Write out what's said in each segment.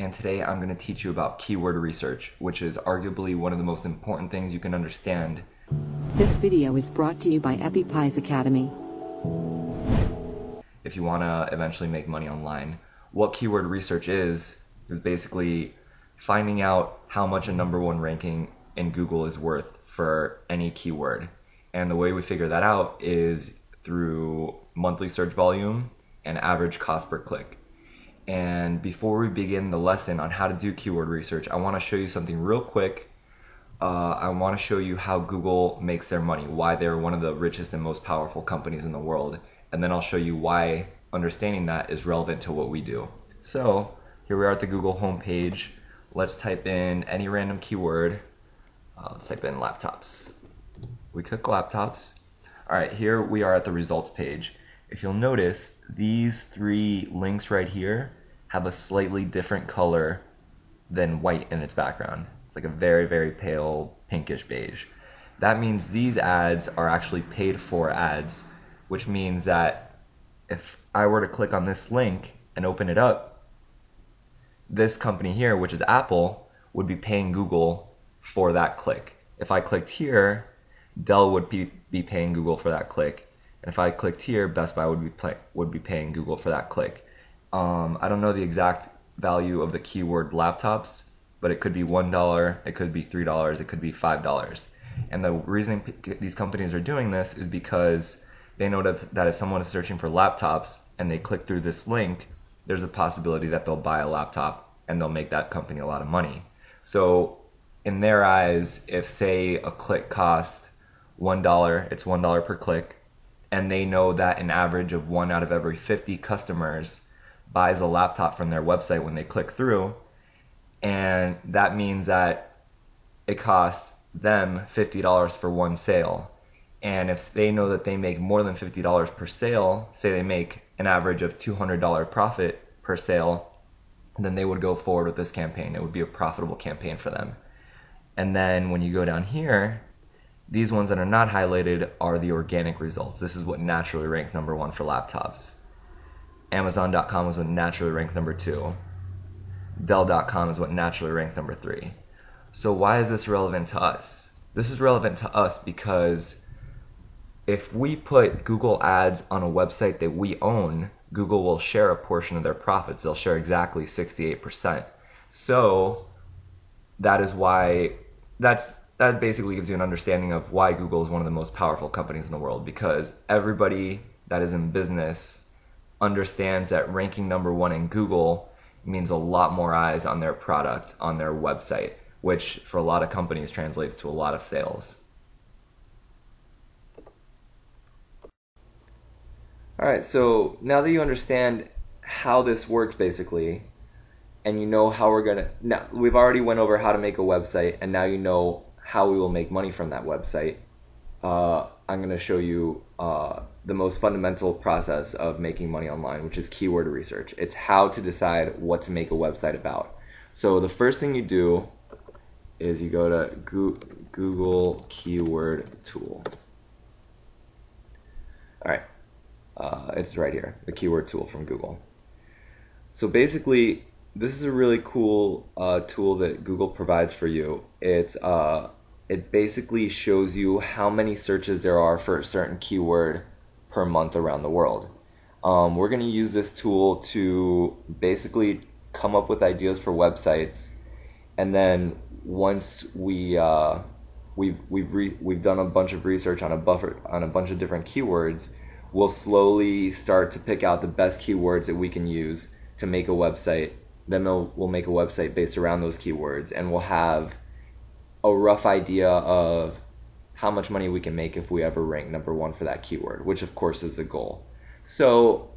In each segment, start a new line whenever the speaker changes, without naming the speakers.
and today I'm going to teach you about keyword research, which is arguably one of the most important things you can understand.
This video is brought to you by Appy's Academy.
If you want to eventually make money online, what keyword research is basically finding out how much a #1 ranking in Google is worth for any keyword. And the way we figure that out is through monthly search volume and average cost per click. And before we begin the lesson on how to do keyword research, I want to show you something real quick. I want to show you how Google makes their money, why they're one of the richest and most powerful companies in the world. And then I'll show you why understanding that is relevant to what we do. So here we are at the Google homepage. Let's type in any random keyword. Let's type in laptops. We click laptops. All right, here we are at the results page. If you'll notice, these 3 links right here have a slightly different color than white in its background. It's like a very, very pale pinkish beige. That means these ads are actually paid for ads, which means that if I were to click on this link and open it up, this company here, which is Apple, would be paying Google for that click. If I clicked here, Dell would be paying Google for that click. And if I clicked here, Best Buy would be paying Google for that click. I don't know the exact value of the keyword laptops, but it could be $1, it could be $3, it could be $5. And the reason these companies are doing this is because they know that if someone is searching for laptops and they click through this link, there's a possibility that they'll buy a laptop and they'll make that company a lot of money. So in their eyes, if say a click cost $1, it's $1 per click, and they know that an average of 1 out of every 50 customers buys a laptop from their website when they click through, and that means that it costs them $50 for one sale. And if they know that they make more than $50 per sale, say they make an average of $200 profit per sale, then they would go forward with this campaign. It would be a profitable campaign for them. And then when you go down here, these ones that are not highlighted are the organic results. This is what naturally ranks #1 for laptops. Amazon.com is what naturally ranks #2. Dell.com is what naturally ranks #3. So why is this relevant to us? This is relevant to us because if we put Google ads on a website that we own, Google will share a portion of their profits. They'll share exactly 68%. So that is why that basically gives you an understanding of why Google is one of the most powerful companies in the world, because everybody that is in business understands that ranking #1 in Google means a lot more eyes on their product, on their website, which for a lot of companies translates to a lot of sales. All right, so now that you understand how this works basically, and you know how now we've already went over how to make a website, and now you know how we will make money from that website. I'm going to show you the most fundamental process of making money online, which is keyword research. It's how to decide what to make a website about. So the first thing you do is you go to Google Keyword Tool. All right, it's right here, the keyword tool from Google. So basically, this is a really cool tool that Google provides for you. It basically shows you how many searches there are for a certain keyword per month around the world. We're going to use this tool to basically come up with ideas for websites, and then once we've done a bunch of research on a bunch of different keywords, we'll slowly start to pick out the best keywords that we can use to make a website. Then we'll make a website based around those keywords, and we'll have a rough idea of how much money we can make if we ever rank #1 for that keyword, which of course is the goal. So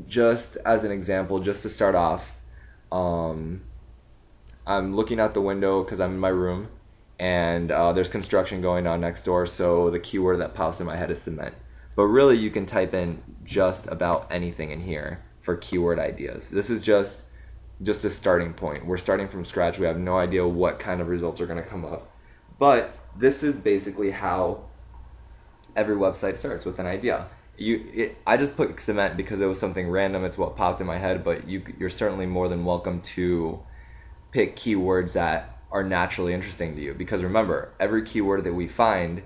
just as an example, just to start off, I'm looking out the window because I'm in my room, and there's construction going on next door, so the keyword that pops in my head is cement. But really, you can type in just about anything in here for keyword ideas. This is just a starting point. We're starting from scratch. We have no idea what kind of results are going to come up. But this is basically how every website starts, with an idea. I just put cement because it was something random. It's what popped in my head, but you're certainly more than welcome to pick keywords that are naturally interesting to you. Because remember, every keyword that we find,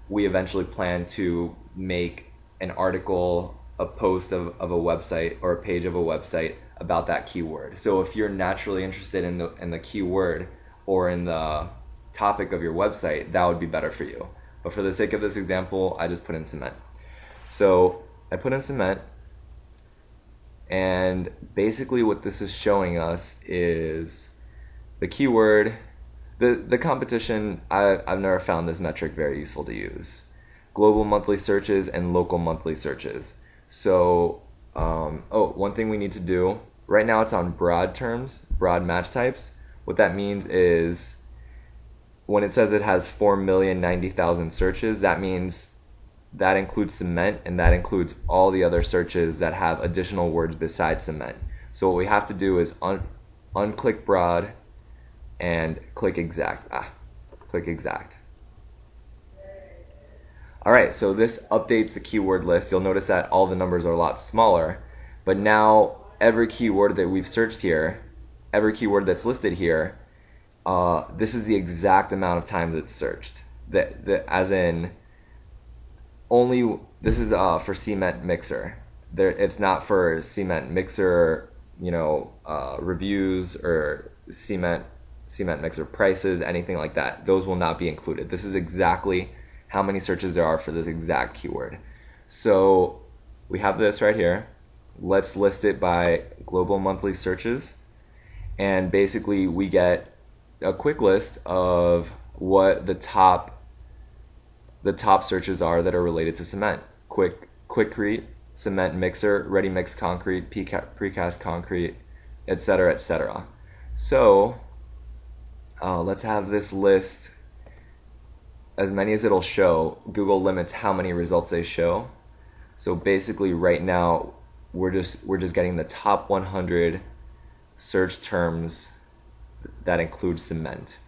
we eventually plan to make an article, a post of a website, or a page of a website about that keyword. So if you're naturally interested in the keyword or in the topic of your website, that would be better for you. But for the sake of this example, I just put in cement. So I put in cement, and basically what this is showing us is the keyword, the competition. I've never found this metric very useful to use. Global monthly searches and local monthly searches. So, one thing we need to do, right now it's on broad terms, broad match types. What that means is when it says it has 4,090,000 searches, that means that includes cement, and that includes all the other searches that have additional words besides cement. So what we have to do is unclick broad and click exact. Click exact. All right, so this updates the keyword list. You'll notice that all the numbers are a lot smaller, but now every keyword that we've searched here, every keyword that's listed here, this is the exact amount of times it's searched. As in, only this is for cement mixer. It's not for cement mixer, reviews or cement mixer prices, anything like that. Those will not be included. This is exactly how many searches there are for this exact keyword. So we have this right here. Let's list it by global monthly searches, and basically we get a quick list of what the top searches are that are related to cement. Quickcrete, cement mixer, ready mix concrete, precast concrete, etc., etc. So let's have this list as many as it'll show. Google limits how many results they show. So basically right now we're just getting the top 100 search terms that include cement.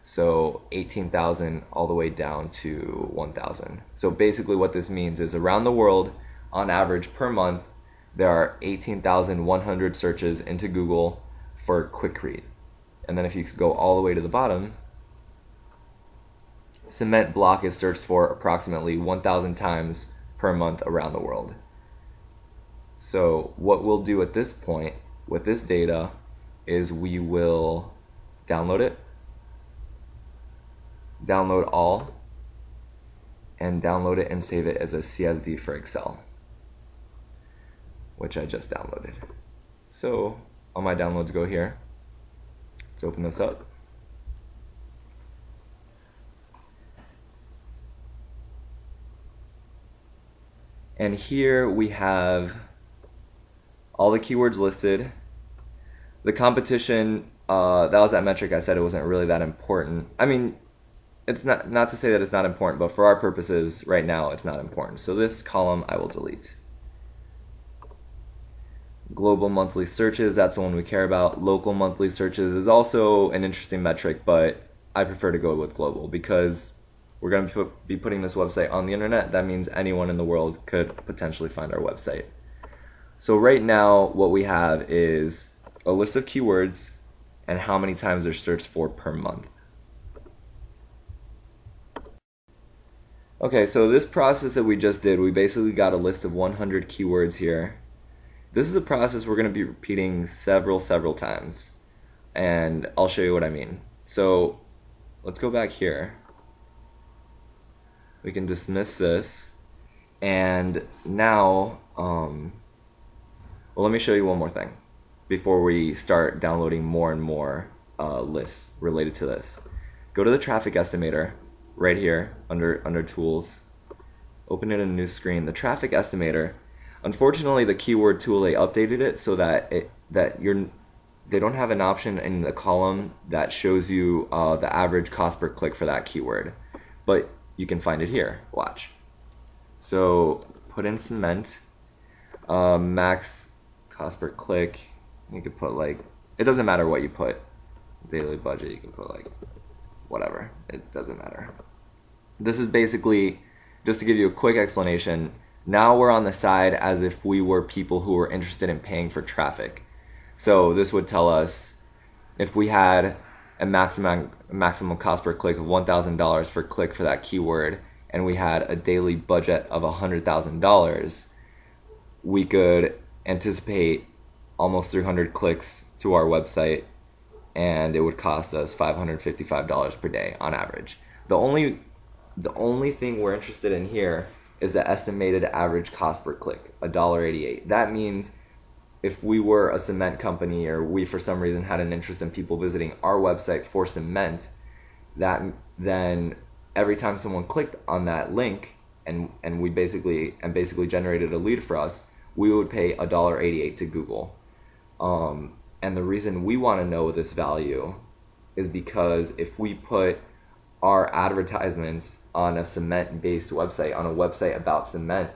So 18,000 all the way down to 1,000. So basically what this means is around the world, on average per month, there are 18,100 searches into Google for Quickcrete. And then if you go all the way to the bottom, cement block is searched for approximately 1,000 times per month around the world. So what we'll do at this point with this data is we will download it, download all, and download it and save it as a CSV for Excel, which I just downloaded. So all my downloads go here. Let's open this up. And here we have all the keywords listed. The competition, that was that metric I said it wasn't really that important. I mean, it's not to say that it's not important, but for our purposes right now, it's not important. So this column I will delete. Global monthly searches, that's the one we care about. Local monthly searches is also an interesting metric, but I prefer to go with global because we're going to be putting this website on the internet. That means anyone in the world could potentially find our website. So right now, what we have is a list of keywords and how many times they're searched for per month. Okay, so this process that we just did, we basically got a list of 100 keywords here. This is a process we're going to be repeating several times, and I'll show you what I mean. So let's go back here. We can dismiss this, and now, well, let me show you one more thing before we start downloading more and more lists related to this. Go to the Traffic Estimator right here under Tools. Open it in a new screen. The Traffic Estimator. Unfortunately, the keyword tool, they updated it so that they don't have an option in the column that shows you the average cost per click for that keyword, but you can find it here. Watch. So put in cement, max cost per click. You could put it doesn't matter what you put. Daily budget, you can put whatever. It doesn't matter. This is basically, just to give you a quick explanation, Now we're on the side as if we were people who were interested in paying for traffic. So this would tell us if we had a maximum cost per click of $1,000 per click for that keyword, and we had a daily budget of $100,000, we could anticipate almost 300 clicks to our website, and it would cost us $555 per day on average. The only thing we're interested in here is the estimated average cost per click, $1.88. That means if we were a cement company, or we for some reason had an interest in people visiting our website for cement, then every time someone clicked on that link and we basically generated a lead for us, we would pay $1.88 to Google. And the reason we want to know this value is because if we put our advertisements on a cement-based website, on a website about cement,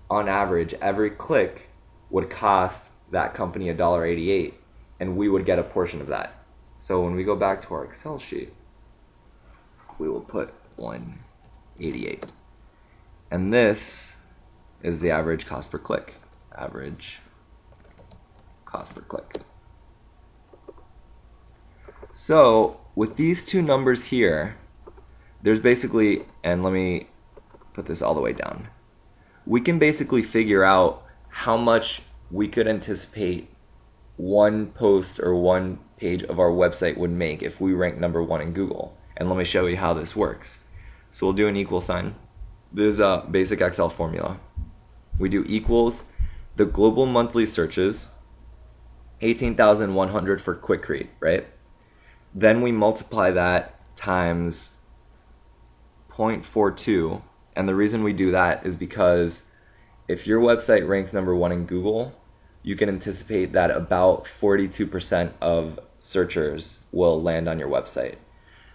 on average, every click would cost that company $1.88, and we would get a portion of that. So when we go back to our Excel sheet, we will put 188. And this is the average cost per click. Average cost per click. So with these two numbers here, there's basically, and let me put this all the way down, we can basically figure out how much we could anticipate one post or one page of our website would make if we rank number 1 in Google. And let me show you how this works. So we'll do an equal sign. This is a basic Excel formula. We do equals the global monthly searches, 18,100 for quick read, right? Then we multiply that times 0.42, and the reason we do that is because if your website ranks number 1 in Google, you can anticipate that about 42% of searchers will land on your website.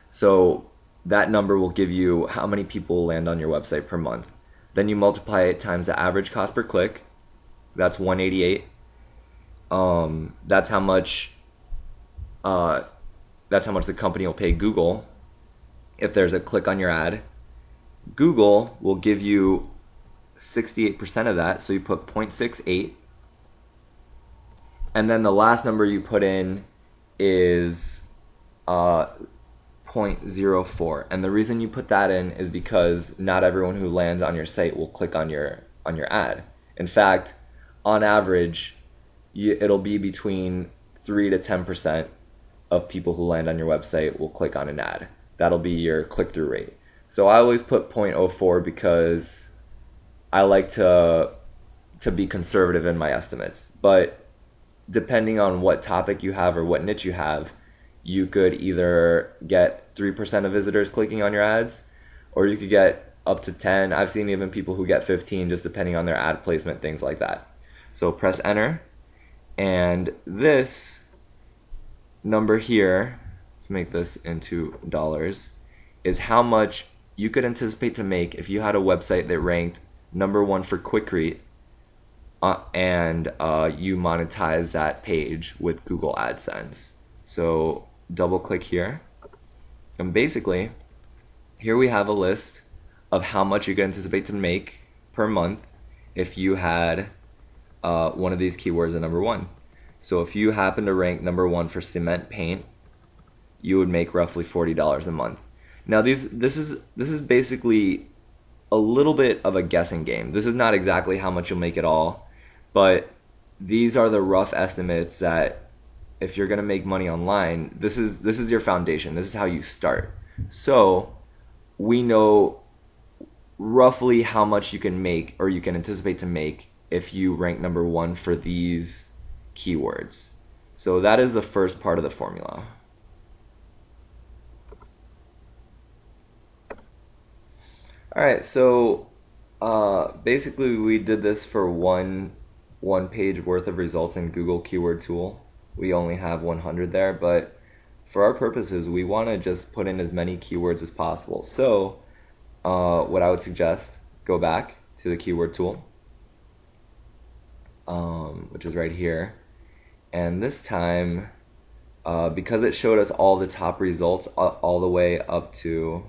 So that number will give you how many people land on your website per month. Then you multiply it times the average cost per click. That's 188. That's how much the company will pay Google if there's a click on your ad. Google will give you 68% of that, so you put 0.68. And then the last number you put in is 0.04. And the reason you put that in is because not everyone who lands on your site will click on your ad. In fact, on average, it'll be between 3 to 10% of people who land on your website will click on an ad. That'll be your click-through rate. So I always put 0.04 because I like to be conservative in my estimates. But depending on what topic you have or what niche you have, you could either get 3% of visitors clicking on your ads, or you could get up to 10. I've seen even people who get 15, just depending on their ad placement, things like that. So press enter, and this number here, let's make this into dollars, is how much you could anticipate to make if you had a website that ranked number 1 for quick read, and you monetize that page with Google AdSense. So double click here, and basically here we have a list of how much you could anticipate to make per month if you had one of these keywords at number 1. So if you happen to rank number 1 for cement paint, you would make roughly $40 a month. Now this is basically a little bit of a guessing game. This is not exactly how much you'll make at all, but these are the rough estimates that if you're going to make money online, this is your foundation. This is how you start. So we know roughly how much you can make, or you can anticipate to make, if you rank number 1 for these keywords. So that is the first part of the formula. Alright, so basically we did this for one page worth of results in Google Keyword Tool. We only have 100 there, but for our purposes, we want to just put in as many keywords as possible. So what I would suggest, go back to the keyword tool, which is right here. And this time, because it showed us all the top results all the way up to,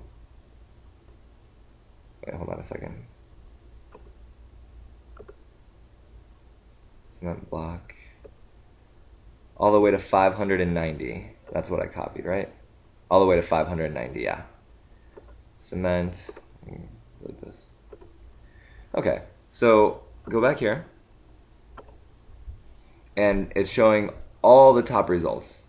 wait, hold on a second. cement block, all the way to 590. That's what I copied, right? All the way to 590, yeah. Cement, like this. Okay, so go back here, and it's showing all the top results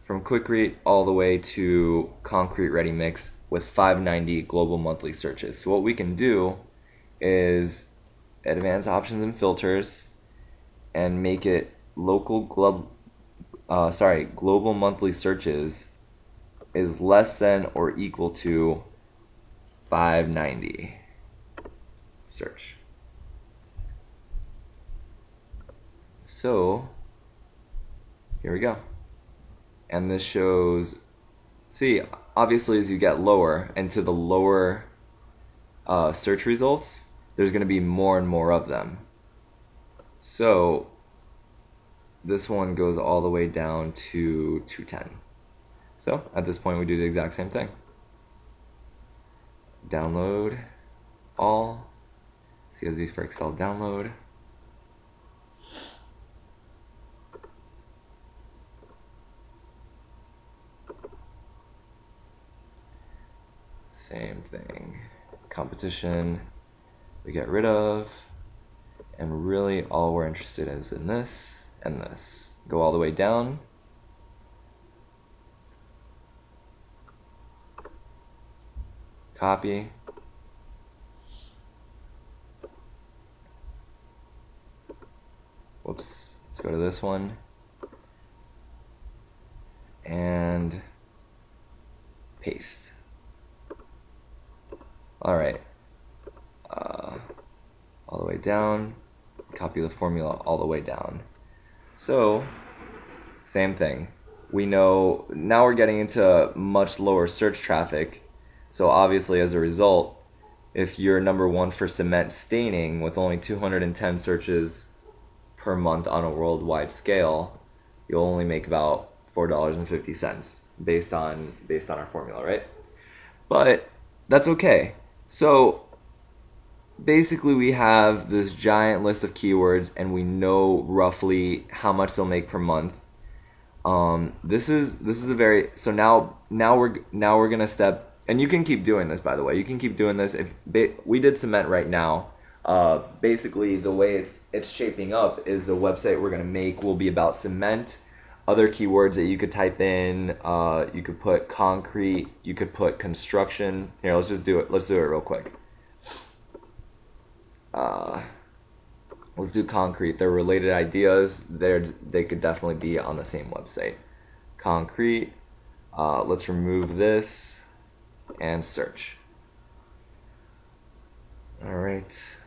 from Quikrete all the way to Concrete Ready Mix with 590 global monthly searches. So what we can do is advanced options and filters and make it global monthly searches is less than or equal to 590. Search. So here we go. And this shows, see, obviously as you get lower into the lower search results, there's going to be more and more of them. So this one goes all the way down to 210. So at this point we do the exact same thing. Download all, CSV for Excel download. Same thing. Competition we get rid of, and really all we're interested in is in this and this. Go all the way down. Copy. Whoops. Let's go to this one. And paste. All right. All the way down. Copy the formula all the way down. So, same thing. We know now we're getting into much lower search traffic. So obviously as a result, if you're number one for cement staining with only 210 searches per month on a worldwide scale, you'll only make about $4.50 based on our formula, right? But that's okay. So basically we have this giant list of keywords and we know roughly how much they'll make per month. This is a very, so now we're gonna step, and you can keep doing this, by the way. You can keep doing this. If we did cement right now, basically the way it's shaping up is the website we're gonna make will be about cement. Other keywords that you could type in, you could put concrete, you could put construction. Here, let's just do it. Let's do it real quick. Let's do concrete. They're related ideas. They could definitely be on the same website. Concrete. Let's remove this and search. All right.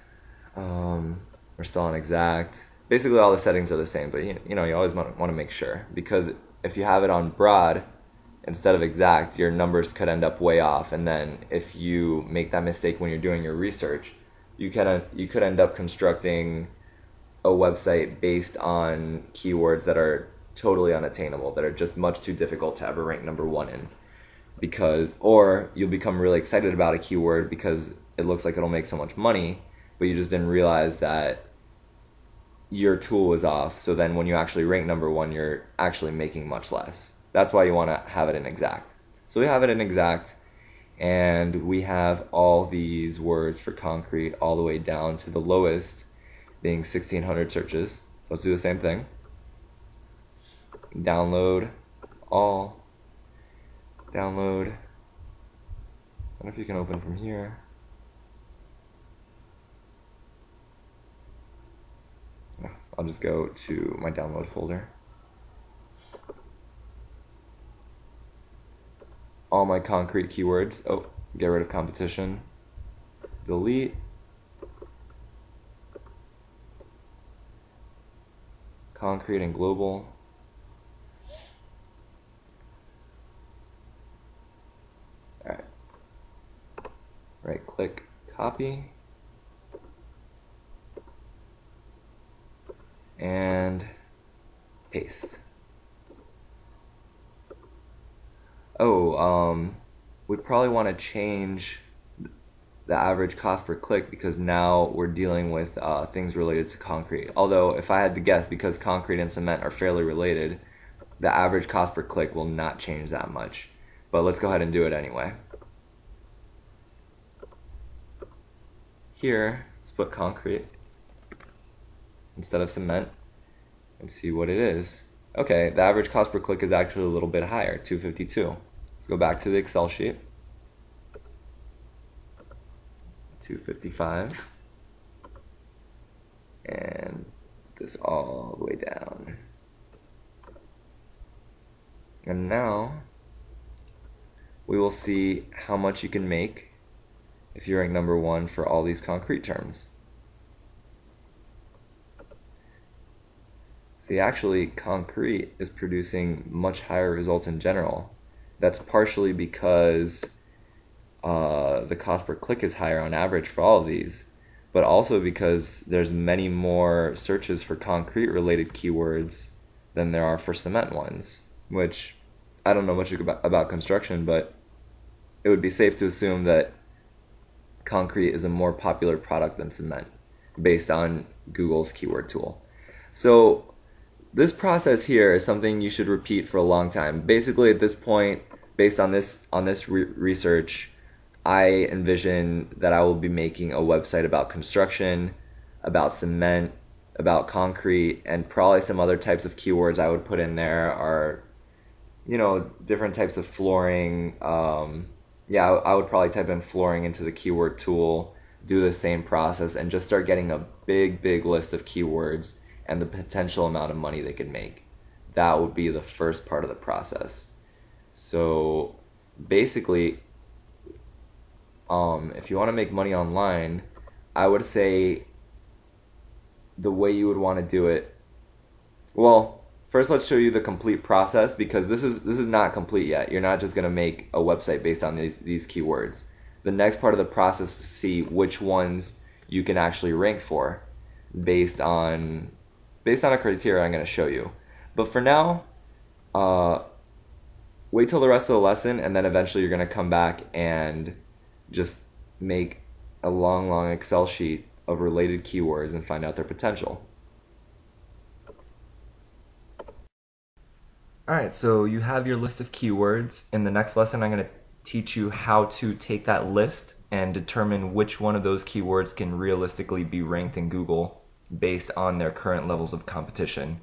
We're still on exact. Basically, all the settings are the same, but you always want to make sure, because if you have it on broad instead of exact, your numbers could end up way off, and then if you make that mistake when you're doing your research, you could end up constructing a website based on keywords that are totally unattainable, that are just much too difficult to ever rank number one in, or you'll become really excited about a keyword because it looks like it'll make so much money, but you just didn't realize that your tool was off. So then when you actually rank number one, you're actually making much less. That's why you want to have it in exact. So we have it in exact, and we have all these words for concrete all the way down to the lowest being 1,600 searches. Let's do the same thing. Download all. Download. I wonder if you can open from here. I'll just go to my download folder. All my concrete keywords. Oh, get rid of competition. Delete. Concrete and global. All right. Right click, copy. And paste. Oh, we probably want to change the average cost per click because now we're dealing with things related to concrete. Although, if I had to guess, because concrete and cement are fairly related, the average cost per click will not change that much. But let's go ahead and do it anyway. Here, let's put concrete instead of cement and see what it is. Okay, the average cost per click is actually a little bit higher, $2.52. Let's go back to the Excel sheet. $2.55. And this all the way down. And now we will see how much you can make if you rank number 1 for all these concrete terms. See, actually, concrete is producing much higher results in general. That's partially because the cost per click is higher on average for all of these, but also because there's many more searches for concrete related keywords than there are for cement ones, which I don't know much about construction, but it would be safe to assume that concrete is a more popular product than cement based on Google's keyword tool. So this process here is something you should repeat for a long time. Basically, at this point, based on this research, I envision that I will be making a website about construction, about cement, about concrete, and probably some other types of keywords I would put in there are, different types of flooring. I would probably type in flooring into the keyword tool, do the same process, and just start getting a big list of keywords and the potential amount of money they could make. That would be the first part of the process. So basically, if you want to make money online, I would say the way you would want to do it, well, first let's show you the complete process, because this is not complete yet. You're not just going to make a website based on these keywords. The next part of the process is to see which ones you can actually rank for based on a criteria I'm going to show you. But for now, wait till the rest of the lesson, and then eventually you're going to come back and just make a long Excel sheet of related keywords and find out their potential. Alright, so you have your list of keywords. In the next lesson, I'm going to teach you how to take that list and determine which one of those keywords can realistically be ranked in Google based on their current levels of competition.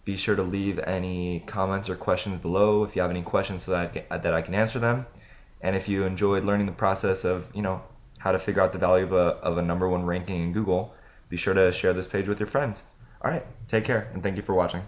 Be sure to leave any comments or questions below if you have any questions so that I can answer them. And if you enjoyed learning the process of, how to figure out the value of a number 1 ranking in Google, be sure to share this page with your friends. Alright, take care, and thank you for watching.